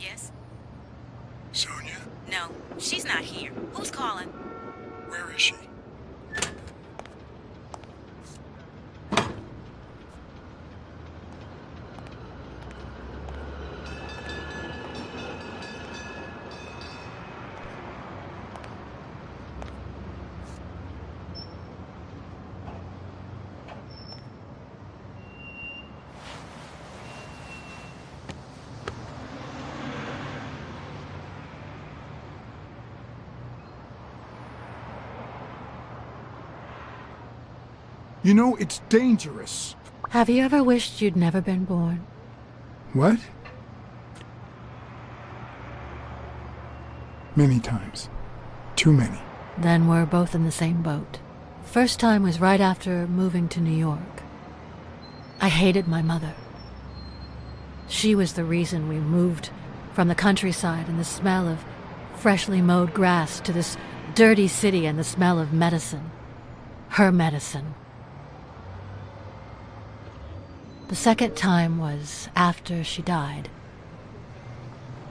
Yes? Sonia? No, she's not here. Who's calling? Where is she? You know, it's dangerous. Have you ever wished you'd never been born? What? Many times. Too many. Then we're both in the same boat. First time was right after moving to New York. I hated my mother. She was the reason we moved from the countryside and the smell of freshly mowed grass to this dirty city and the smell of medicine. Her medicine. The second time was after she died.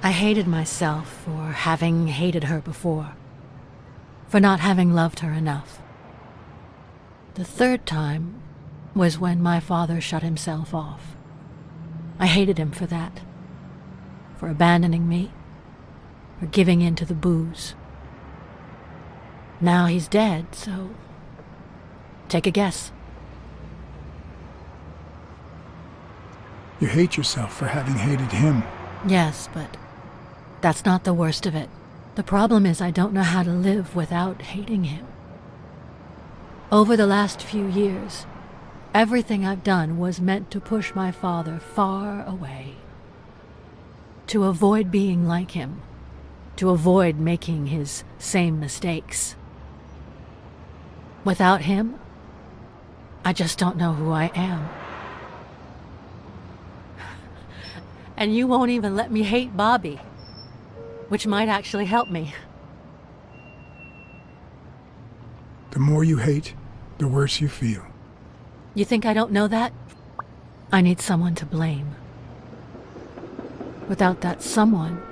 I hated myself for having hated her before, for not having loved her enough. The third time was when my father shut himself off. I hated him for that, for abandoning me, for giving in to the booze. Now he's dead, so take a guess. You hate yourself for having hated him. Yes, but that's not the worst of it. The problem is I don't know how to live without hating him. Over the last few years, everything I've done was meant to push my father far away. To avoid being like him. To avoid making his same mistakes. Without him, I just don't know who I am. And you won't even let me hate Bobby, which might actually help me. The more you hate, the worse you feel. You think I don't know that? I need someone to blame. Without that someone,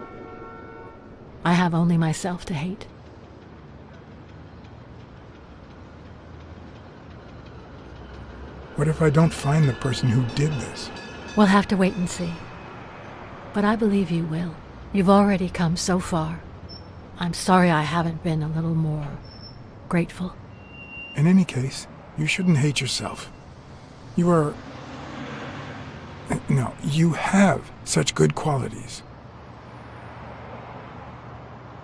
I have only myself to hate. What if I don't find the person who did this? We'll have to wait and see. But I believe you will. You've already come so far. I'm sorry I haven't been a little more grateful. In any case, you shouldn't hate yourself. You are... No, you have such good qualities.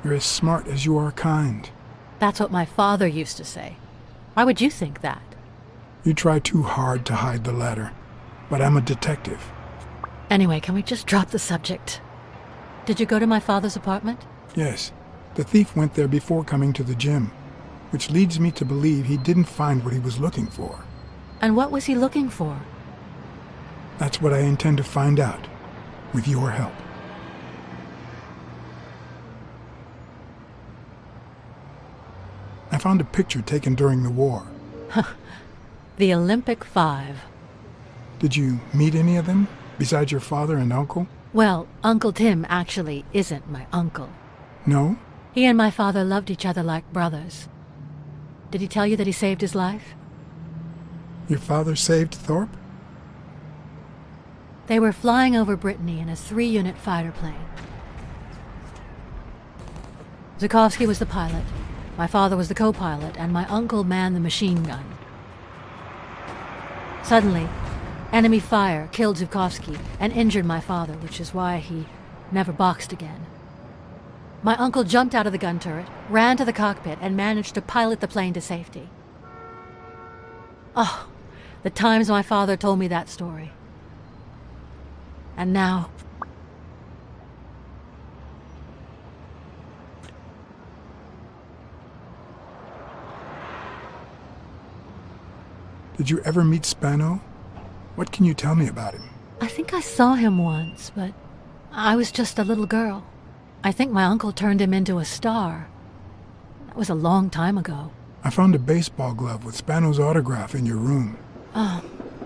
You're as smart as you are kind. That's what my father used to say. Why would you think that? You try too hard to hide the latter, but I'm a detective. Anyway, can we just drop the subject? Did you go to my father's apartment? Yes. The thief went there before coming to the gym, which leads me to believe he didn't find what he was looking for. And what was he looking for? That's what I intend to find out, with your help. I found a picture taken during the war. The Olympic 5. Did you meet any of them, besides your father and uncle? Well, Uncle Tim actually isn't my uncle. No? He and my father loved each other like brothers. Did he tell you that he saved his life? Your father saved Thorpe? They were flying over Brittany in a 3-unit fighter plane. Zukovsky was the pilot, my father was the co-pilot, and my uncle manned the machine gun. Suddenly, enemy fire killed Zukovsky and injured my father, which is why he never boxed again. My uncle jumped out of the gun turret, ran to the cockpit, and managed to pilot the plane to safety. Oh, the times my father told me that story. And now... Did you ever meet Spano? What can you tell me about him? I think I saw him once, but I was just a little girl. I think my uncle turned him into a star. That was a long time ago. I found a baseball glove with Spano's autograph in your room. Oh,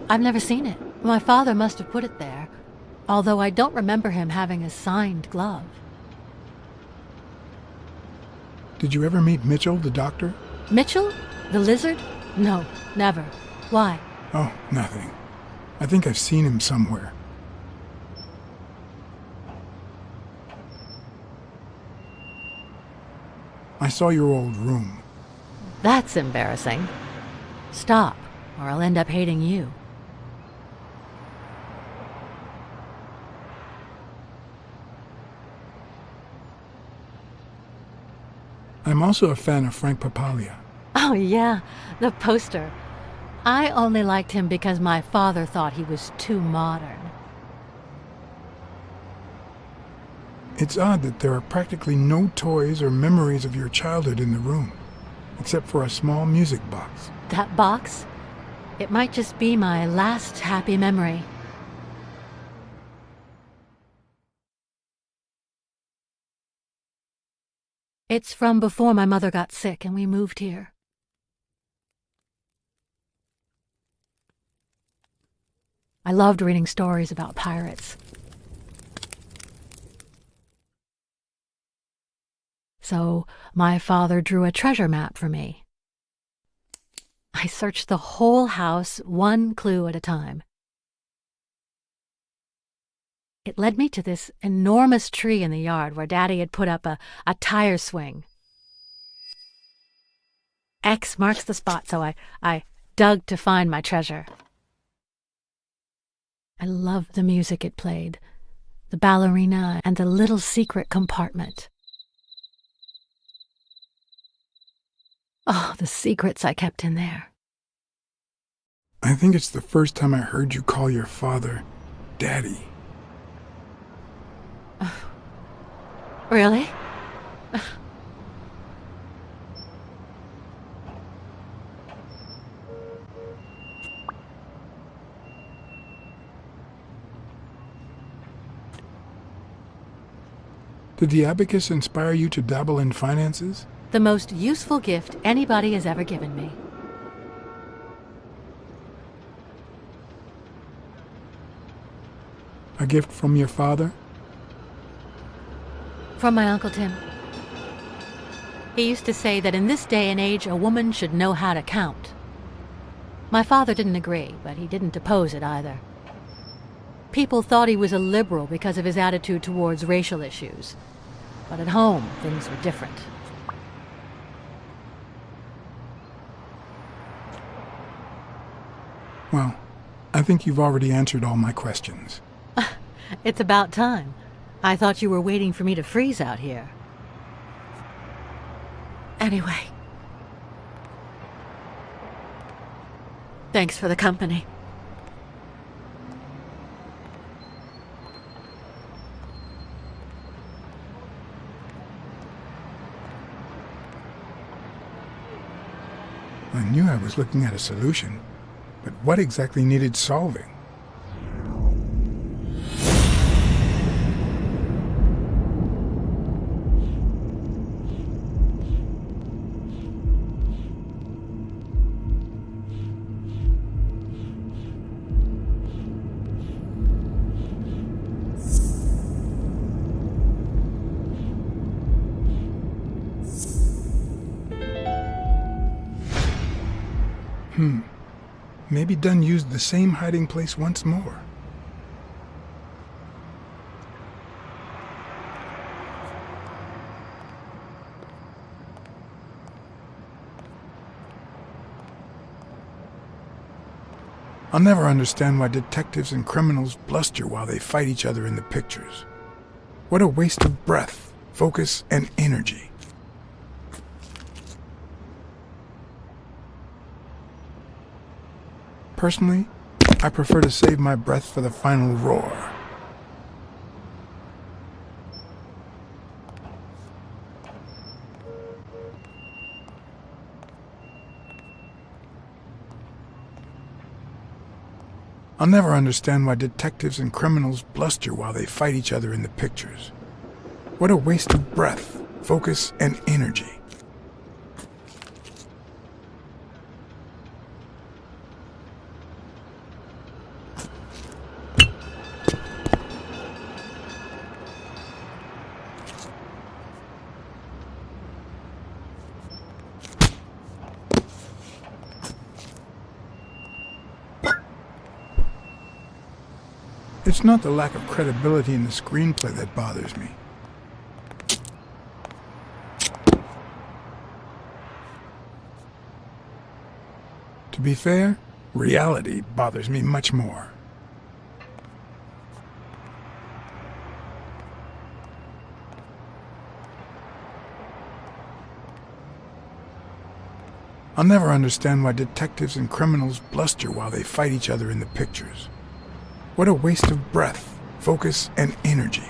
I've never seen it. My father must have put it there. although I don't remember him having a signed glove. Did you ever meet Mitchell, the doctor? Mitchell? The lizard? No, never. Why? Oh, nothing. I think I've seen him somewhere. I saw your old room. That's embarrassing. Stop, or I'll end up hating you. I'm also a fan of Frank Papalia. Oh yeah, the poster. I only liked him because my father thought he was too modern. It's odd that there are practically no toys or memories of your childhood in the room, except for a small music box. That box? It might just be my last happy memory. It's from before my mother got sick and we moved here. I loved reading stories about pirates. So my father drew a treasure map for me. I searched the whole house, one clue at a time. It led me to this enormous tree in the yard where Daddy had put up a tire swing. X marks the spot, so I dug to find my treasure. I loved the music it played, the ballerina and the little secret compartment. Oh, the secrets I kept in there. I think it's the first time I heard you call your father Daddy. Really? Did the abacus inspire you to dabble in finances? The most useful gift anybody has ever given me. A gift from your father? From my Uncle Tim. He used to say that in this day and age, a woman should know how to count. My father didn't agree, but he didn't oppose it either. People thought he was a liberal because of his attitude towards racial issues. But at home, things were different. Well, I think you've already answered all my questions. It's about time. I thought you were waiting for me to freeze out here. Anyway. Thanks for the company. I knew I was looking at a solution, but what exactly needed solving? Maybe Dunn used the same hiding place once more. I'll never understand why detectives and criminals bluster while they fight each other in the pictures. What a waste of breath, focus, and energy. Personally, I prefer to save my breath for the final roar. I'll never understand why detectives and criminals bluster while they fight each other in the pictures. What a waste of breath, focus, and energy. It's not the lack of credibility in the screenplay that bothers me. To be fair, reality bothers me much more. I'll never understand why detectives and criminals bluster while they fight each other in the pictures. What a waste of breath, focus, and energy.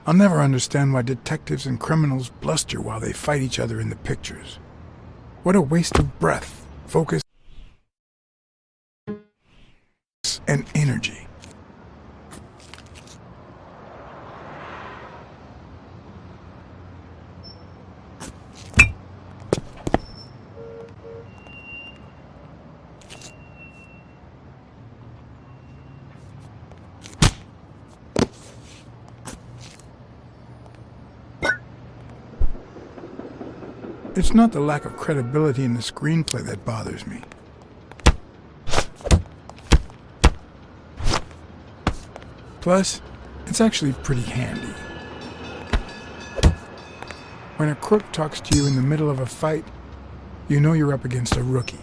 I'll never understand why detectives and criminals bluster while they fight each other in the pictures. What a waste of breath, focus, and energy. It's not the lack of credibility in the screenplay that bothers me. Plus, it's actually pretty handy. When a crook talks to you in the middle of a fight, you know you're up against a rookie.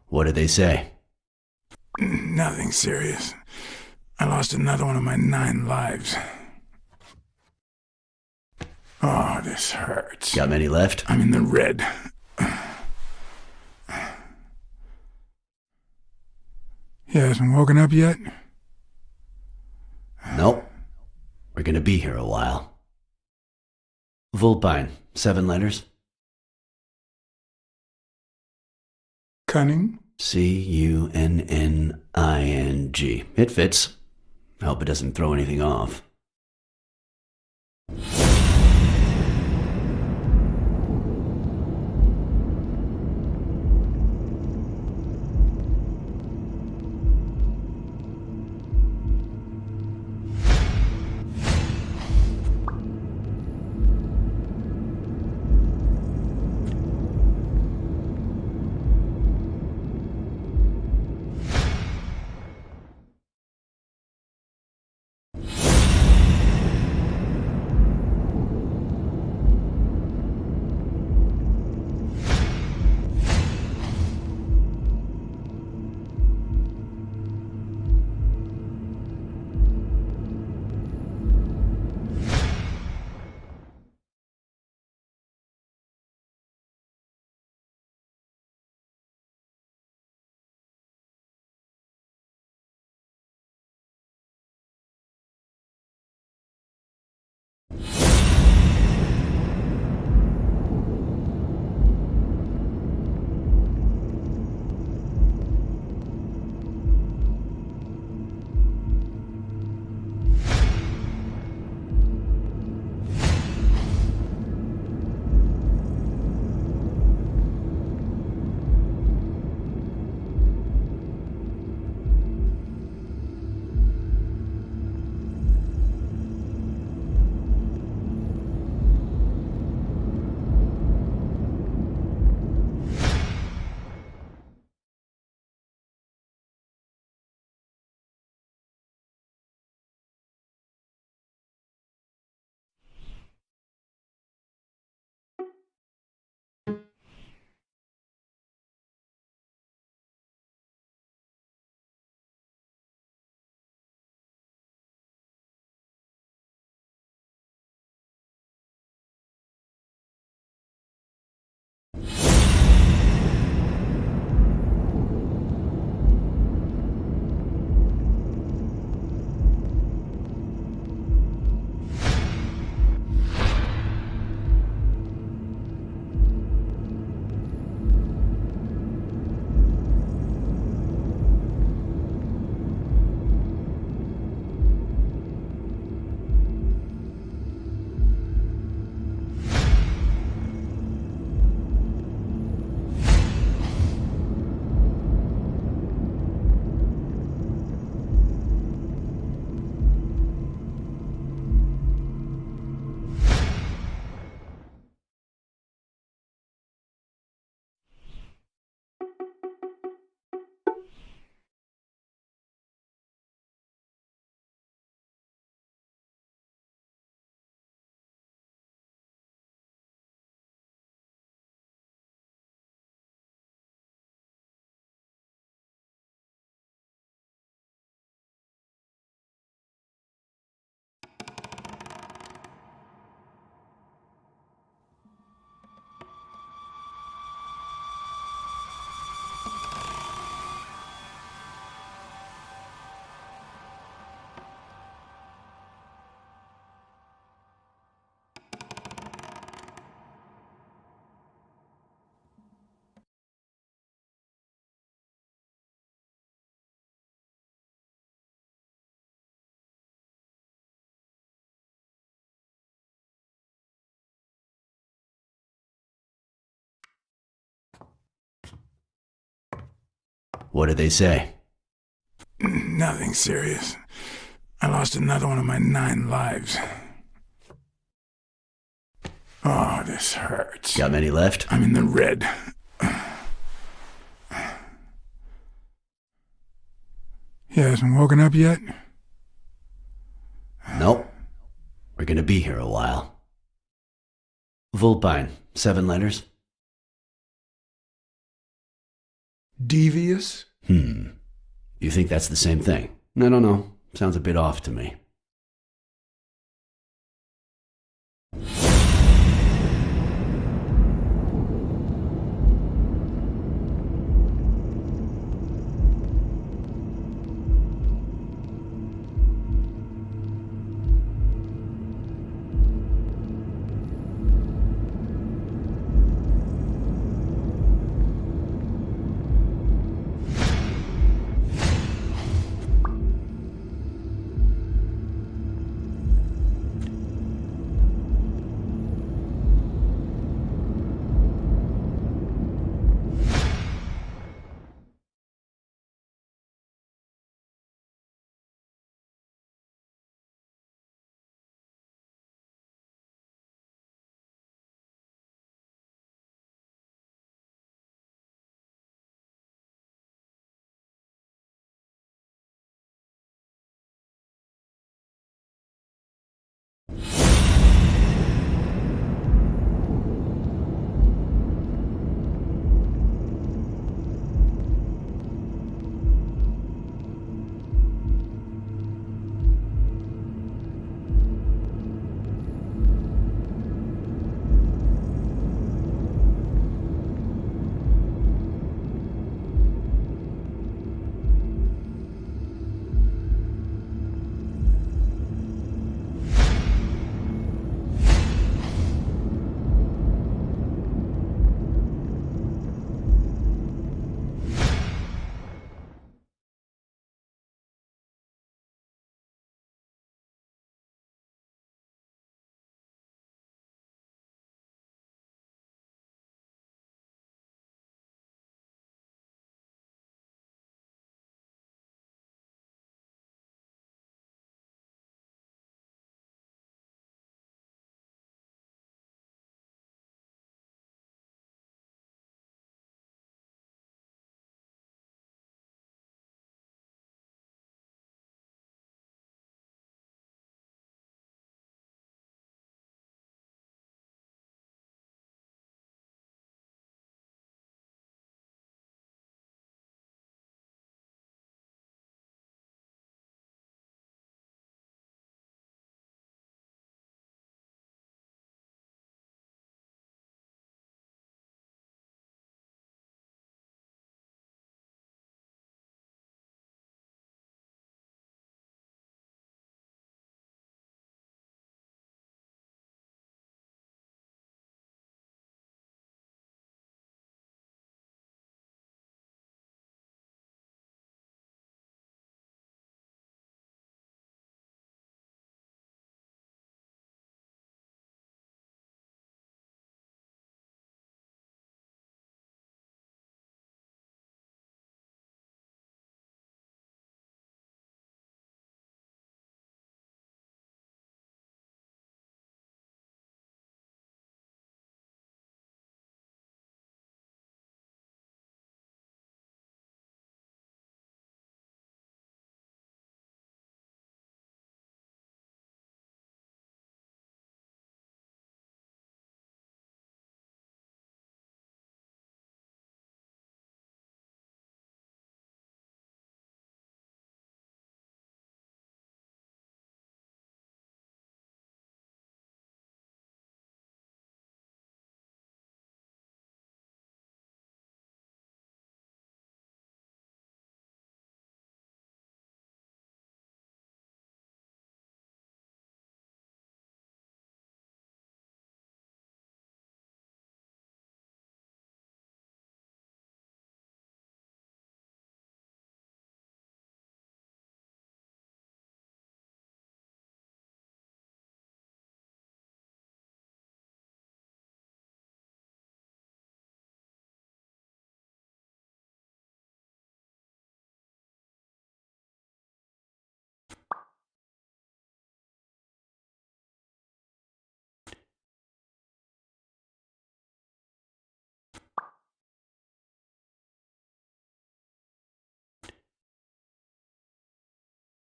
What did they say? Nothing serious. I lost another one of my 9 lives. Oh, this hurts. Got many left? I'm in the red. You hasn't woken up yet? Nope. We're gonna be here a while. Vulpine, 7 letters. Cunning? Cunning. It fits. I hope it doesn't throw anything off. What did they say? Nothing serious. I lost another one of my 9 lives. Oh, this hurts. Got many left? I'm in the red. He hasn't woken up yet? Nope. We're gonna be here a while. Vulpine, 7 letters? Devious? You think that's the same thing? I don't know. Sounds a bit off to me.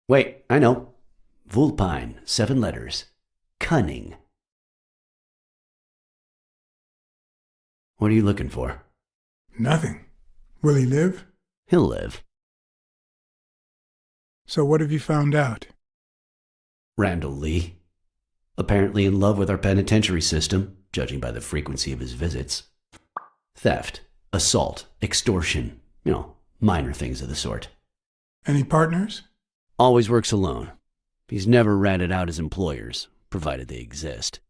Wait, I know. Vulpine, 7 letters. Cunning. What are you looking for? Nothing. Will he live? He'll live. So what have you found out? Randall Lee. Apparently in love with our penitentiary system, judging by the frequency of his visits. Theft, assault, extortion, minor things of the sort. Any partners? Always works alone. He's never ratted out his employers, provided they exist.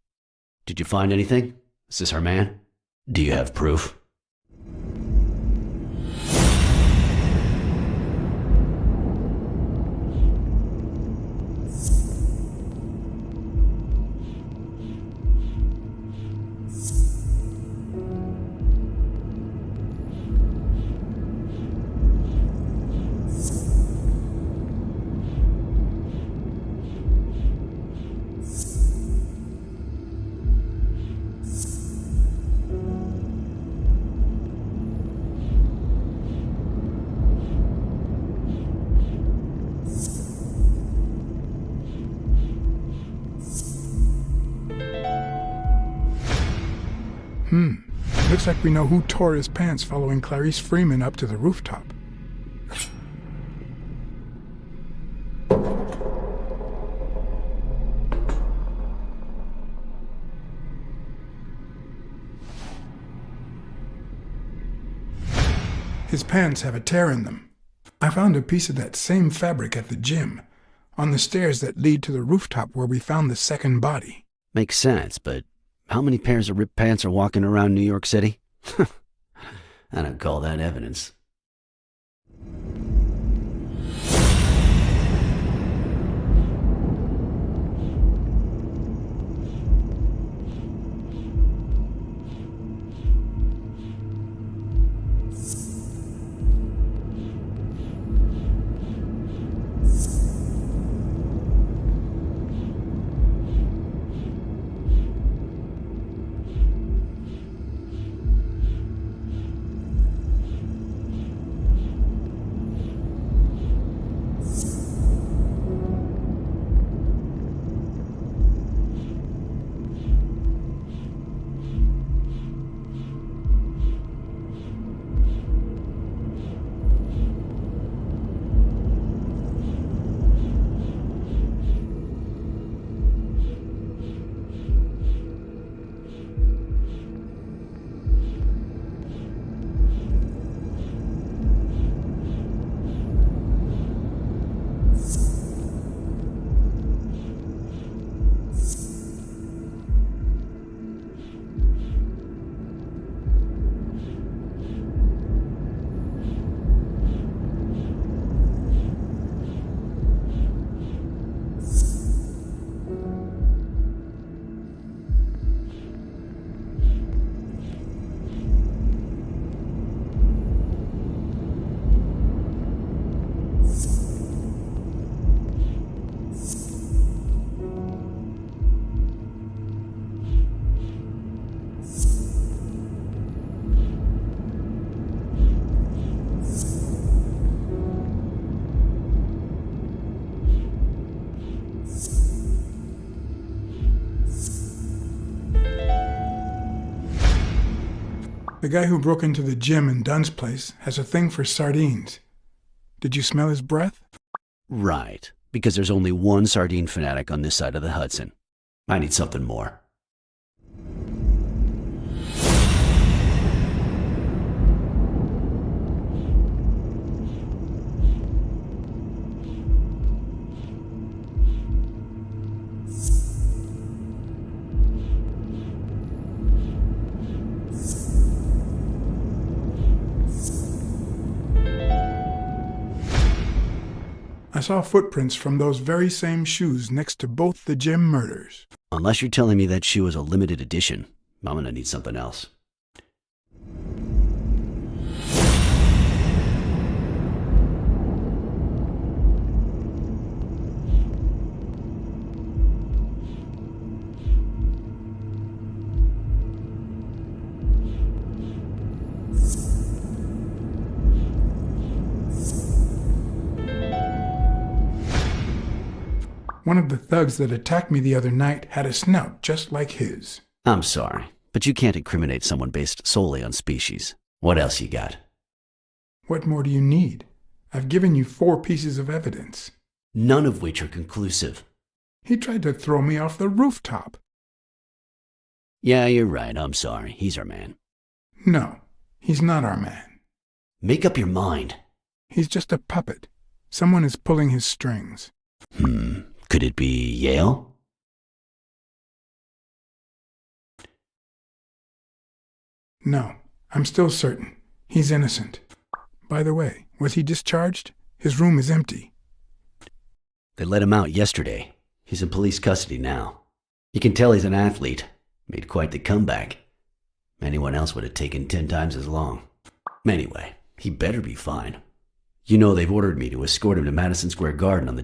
Did you find anything? Is this our man? Do you have proof? Looks like we know who tore his pants following Clarice Freeman up to the rooftop. His pants have a tear in them. I found a piece of that same fabric at the gym, on the stairs that lead to the rooftop where we found the second body. Makes sense, but how many pairs of ripped pants are walking around New York City? I don't call that evidence. The guy who broke into the gym in Dunn's place has a thing for sardines. Did you smell his breath? Right, because there's only one sardine fanatic on this side of the Hudson. I need something more. I saw footprints from those very same shoes next to both the gym murders. Unless you're telling me that shoe is a limited edition, I'm gonna need something else. One of the thugs that attacked me the other night had a snout just like his. I'm sorry, but you can't incriminate someone based solely on species. What else you got? What more do you need? I've given you 4 pieces of evidence. None of which are conclusive. He tried to throw me off the rooftop. Yeah, you're right. I'm sorry. He's our man. No, he's not our man. Make up your mind. He's just a puppet. Someone is pulling his strings. Could it be Yale? No, I'm still certain. He's innocent. By the way, was he discharged? His room is empty. They let him out yesterday. He's in police custody now. You can tell he's an athlete. Made quite the comeback. Anyone else would have taken 10 times as long. Anyway, he better be fine. You know they've ordered me to escort him to Madison Square Garden on the